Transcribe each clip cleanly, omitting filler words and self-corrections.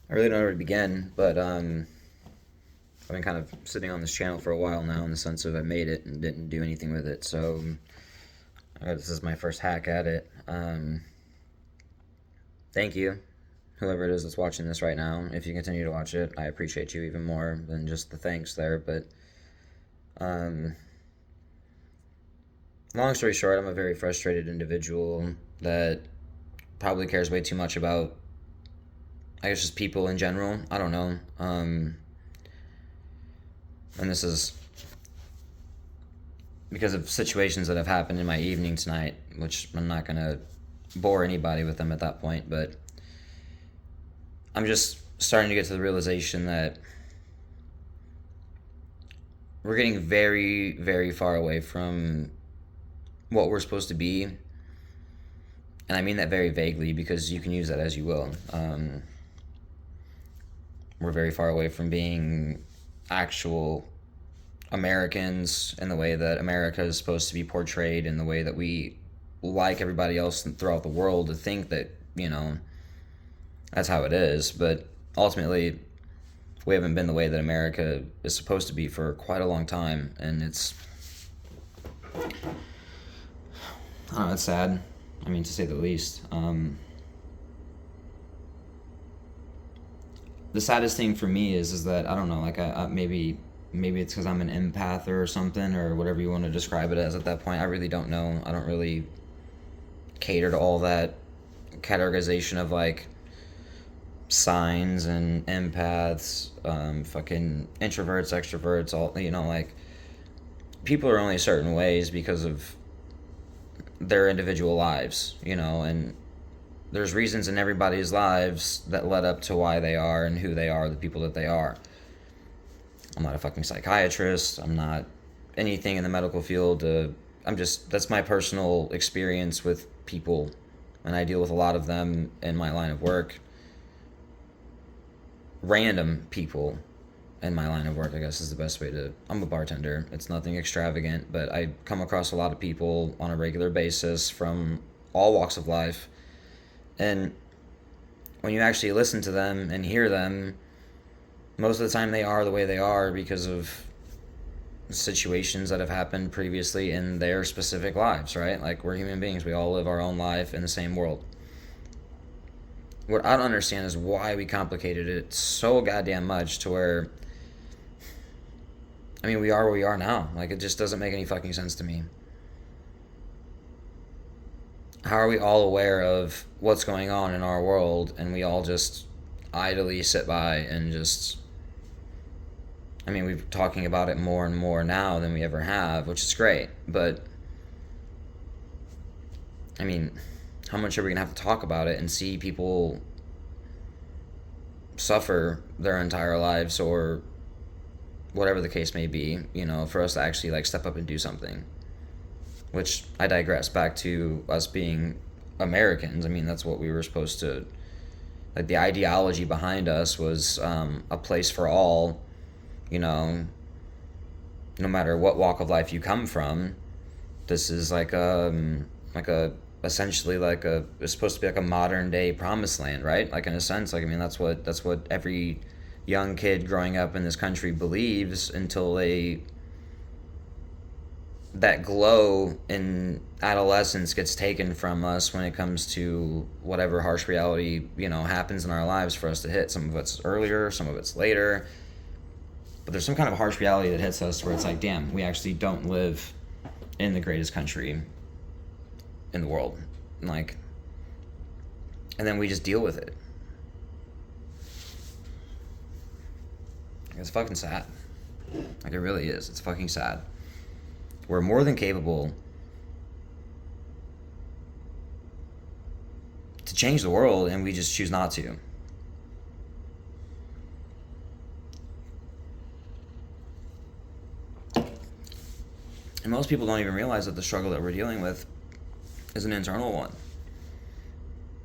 I really don't know where to begin, but I've been kind of sitting on this channel for a while now in the sense of I made it and didn't do anything with it, so this is my first hack at it. Thank you, whoever it is that's watching this right now. If you continue to watch it, I appreciate you even more than just the thanks there, but um, long story short, I'm a very frustrated individual that probably cares way too much about, I guess, just people in general. I don't know. And this is because of situations that have happened in my evening tonight, which I'm not going to bore anybody with them at that point, but I'm just starting to get to the realization that we're getting very, very far away from what we're supposed to be. And I mean that very vaguely because you can use that as you will. We're very far away from being actual Americans in the way that America is supposed to be portrayed, in the way that we like everybody else throughout the world to think that, that's how it is. But ultimately, we haven't been the way that America is supposed to be for quite a long time. And I don't know, it's sad. I mean, to say the least. The saddest thing for me is that I don't know, like maybe it's because I'm an empath or something, or whatever you want to describe it as at that point. I really don't know. I don't really cater to all that categorization of like signs and empaths, fucking introverts, extroverts, all, like people are only certain ways because of their individual lives, and there's reasons in everybody's lives that led up to why they are and who they are, the people that they are. I'm not a fucking psychiatrist. I'm not anything in the medical field. That's my personal experience with people, and I deal with a lot of them in my line of work. Random people in my line of work, I guess, is the best way to. I'm a bartender. It's nothing extravagant, but I come across a lot of people on a regular basis from all walks of life. And when you actually listen to them and hear them, most of the time they are the way they are because of situations that have happened previously in their specific lives, right? Like, we're human beings. We all live our own life in the same world. What I don't understand is why we complicated it so goddamn much to where, I mean, we are where we are now. Like, it just doesn't make any fucking sense to me. How are we all aware of what's going on in our world and we all just idly sit by and just, I mean, we're talking about it more and more now than we ever have, which is great, but I mean, how much are we going to have to talk about it and see people suffer their entire lives, or whatever the case may be, for us to actually like step up and do something? Which, I digress, back to us being Americans. I mean, that's what we were supposed to, like, the ideology behind us was a place for all, no matter what walk of life you come from. This is like a essentially like it's supposed to be like a modern day promised land, right? Like, in a sense, like, I mean, that's what every young kid growing up in this country believes, until that glow in adolescence gets taken from us when it comes to whatever harsh reality, happens in our lives for us to hit. Some of it's earlier, some of it's later. But there's some kind of harsh reality that hits us where it's like, damn, we actually don't live in the greatest country in the world. And then we just deal with it. It's fucking sad. Like, it really is. It's fucking sad. We're more than capable to change the world, and we just choose not to. And most people don't even realize that the struggle that we're dealing with is an internal one.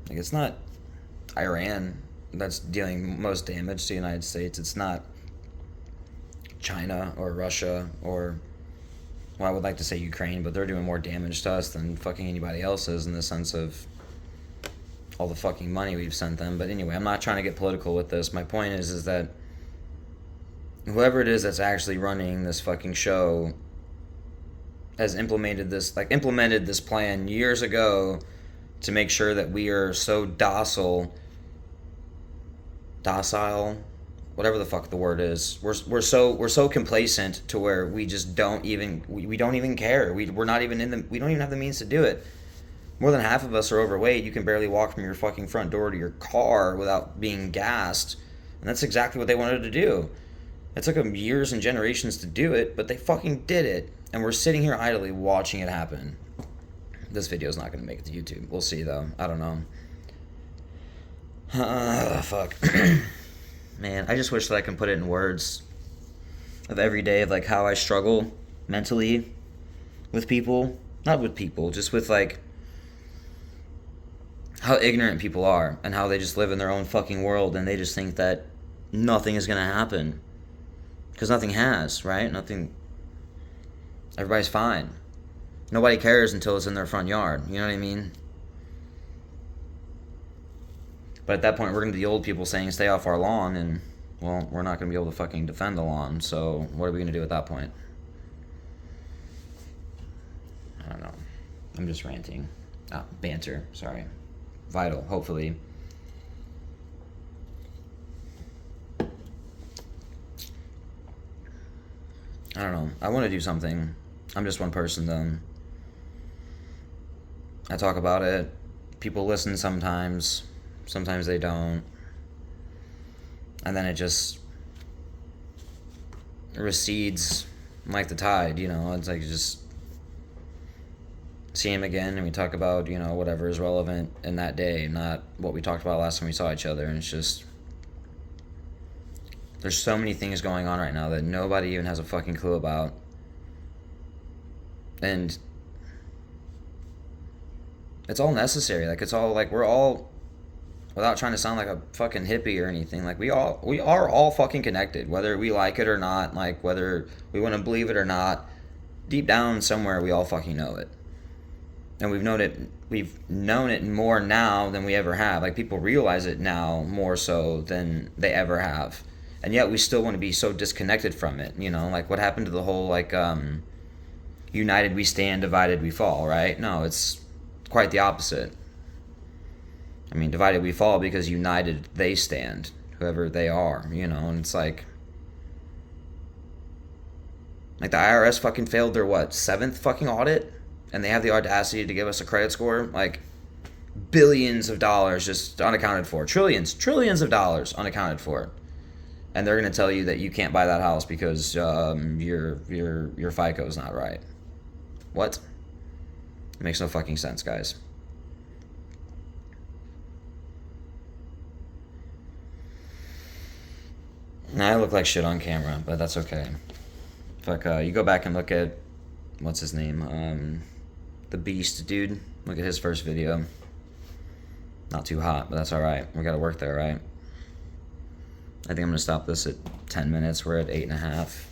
Like, it's not Iran that's dealing most damage to the United States. It's not China or Russia or, well, I would like to say Ukraine, but they're doing more damage to us than fucking anybody else is, in the sense of all the fucking money we've sent them. But anyway, I'm not trying to get political with this. My point is that whoever it is that's actually running this fucking show has implemented this plan years ago to make sure that we are so docile, whatever the fuck the word is. We're so complacent to where we just don't even care. We don't even have the means to do it. More than half of us are overweight. You can barely walk from your fucking front door to your car without being gassed. And that's exactly what they wanted to do. It took them years and generations to do it, but they fucking did it. And we're sitting here idly watching it happen. This video is not going to make it to YouTube. We'll see, though. I don't know. Fuck. Man, I just wish that I can put it in words of every day of, like, how I struggle mentally with people. Not with people, just with, like, how ignorant people are and how they just live in their own fucking world and they just think that nothing is going to happen. Because nothing has, right? Nothing. Everybody's fine. Nobody cares until it's in their front yard. You know what I mean? But at that point, we're going to be the old people saying, stay off our lawn, and, well, we're not going to be able to fucking defend the lawn, so what are we going to do at that point? I don't know. I'm just ranting. Banter, sorry. Vital, hopefully. I don't know. I want to do something. I'm just one person, though. I talk about it. People listen sometimes. Sometimes they don't. And then it just recedes like the tide, you know? It's like you just see him again and we talk about, you know, whatever is relevant in that day, not what we talked about last time we saw each other. And it's just, there's so many things going on right now that nobody even has a fucking clue about. And it's all necessary. Like, it's all, like, we're all, without trying to sound like a fucking hippie or anything, like, we are all fucking connected, whether we like it or not, like, whether we want to believe it or not. Deep down somewhere, we all fucking know it. And we've known it more now than we ever have. Like, people realize it now more so than they ever have. And yet we still want to be so disconnected from it, you know? Like, what happened to the whole, like, united we stand, divided we fall, right? No, it's quite the opposite. I mean, divided we fall because united they stand, whoever they are, you know? And it's like the IRS fucking failed their, what, 7th fucking audit? And they have the audacity to give us a credit score? Like, billions of dollars just unaccounted for. Trillions of dollars unaccounted for. And they're going to tell you that you can't buy that house because your FICO is not right. What? It makes no fucking sense, guys. Now I look like shit on camera, but that's okay. Fuck, you go back and look at, what's his name? The Beast dude. Look at his first video. Not too hot, but that's alright. We gotta work there, right? I think I'm gonna stop this at 10 minutes. We're at 8.5.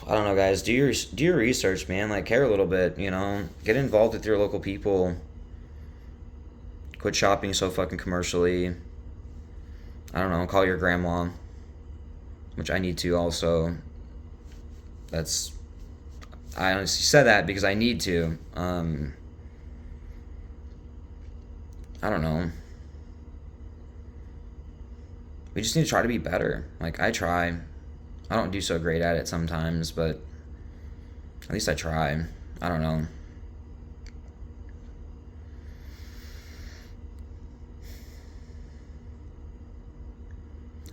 I don't know, guys. Do your research, man. Like, care a little bit, you know? Get involved with your local people. Quit shopping so fucking commercially. I don't know, call your grandma. Which I need to also. I honestly said that because I need to. I don't know. We just need to try to be better. Like, I try. I don't do so great at it sometimes, but at least I try. I don't know.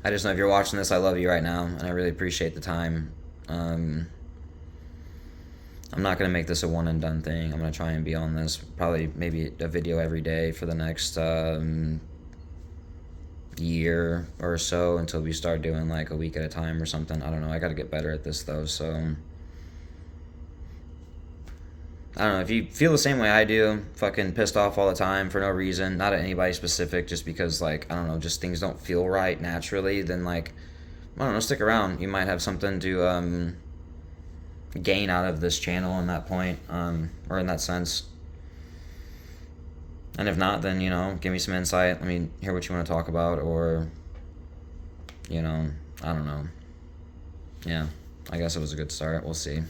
I just know if you're watching this, I love you right now, and I really appreciate the time. I'm not going to make this a one-and-done thing. I'm going to try and be on this, probably maybe a video every day for the next year or so until we start doing, like, a week at a time or something. I don't know. I got to get better at this, though, so I don't know. If you feel the same way I do, fucking pissed off all the time for no reason, not at anybody specific, just because, like, I don't know, just things don't feel right naturally, then, like, I don't know, stick around. You might have something to gain out of this channel in that point, or in that sense. And if not, then, give me some insight. Let me hear what you want to talk about, or, I don't know. Yeah, I guess it was a good start. We'll see.